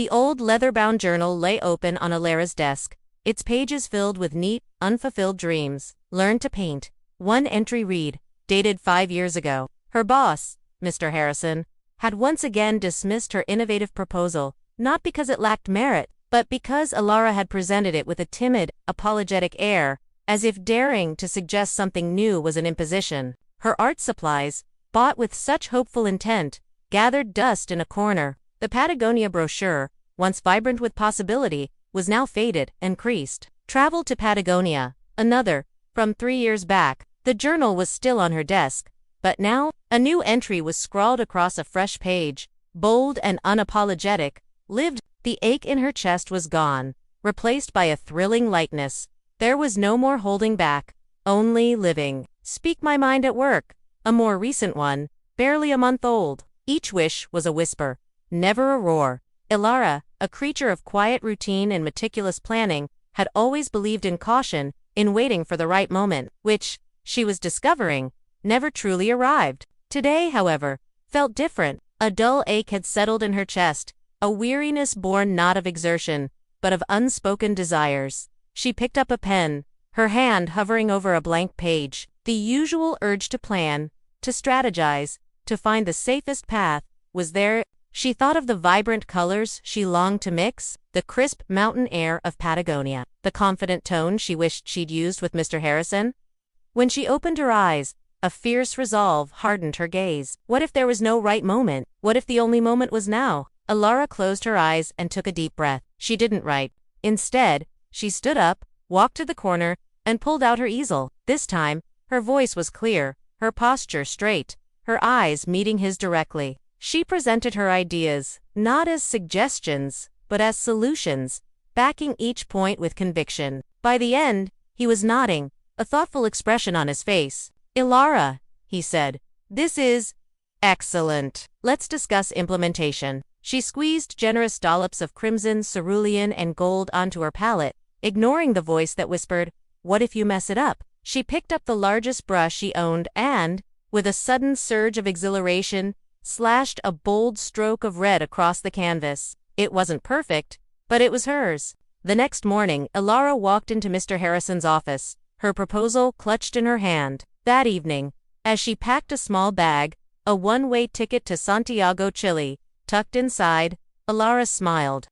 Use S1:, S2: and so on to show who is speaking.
S1: The old leather-bound journal lay open on Ilara's desk, its pages filled with neat, unfulfilled dreams. Learn to paint. One entry read, dated 5 years ago. Her boss, Mr. Harrison, had once again dismissed her innovative proposal, not because it lacked merit, but because Ilara had presented it with a timid, apologetic air, as if daring to suggest something new was an imposition. Her art supplies, bought with such hopeful intent, gathered dust in a corner. The Patagonia brochure, once vibrant with possibility, was now faded and creased. Travel to Patagonia, another, from 3 years back. The journal was still on her desk, but now, a new entry was scrawled across a fresh page, bold and unapologetic. Lived. The ache in her chest was gone, replaced by a thrilling lightness. There was no more holding back, only living. Speak my mind at work. A more recent one, barely a month old. Each wish was a whisper, never a roar. Ilara, a creature of quiet routine and meticulous planning, had always believed in caution, in waiting for the right moment, which, she was discovering, never truly arrived. Today, however, felt different. A dull ache had settled in her chest, a weariness born not of exertion, but of unspoken desires. She picked up a pen, her hand hovering over a blank page. The usual urge to plan, to strategize, to find the safest path, was there. She thought of the vibrant colors she longed to mix, the crisp mountain air of Patagonia, the confident tone she wished she'd used with Mr. Harrison. When she opened her eyes, a fierce resolve hardened her gaze. What if there was no right moment? What if the only moment was now? Ilara closed her eyes and took a deep breath. She didn't write. Instead, she stood up, walked to the corner, and pulled out her easel. This time, her voice was clear, her posture straight, her eyes meeting his directly. She presented her ideas, not as suggestions, but as solutions, backing each point with conviction. By the end, he was nodding, a thoughtful expression on his face. Ilara, he said, this is excellent. Let's discuss implementation. She squeezed generous dollops of crimson, cerulean, and gold onto her palette, ignoring the voice that whispered, "What if you mess it up?" She picked up the largest brush she owned and, with a sudden surge of exhilaration, slashed a bold stroke of red across the canvas. It wasn't perfect, but it was hers. The next morning, Ilara walked into Mr. Harrison's office, her proposal clutched in her hand. That evening, as she packed a small bag, a one-way ticket to Santiago, Chile, tucked inside, Ilara smiled.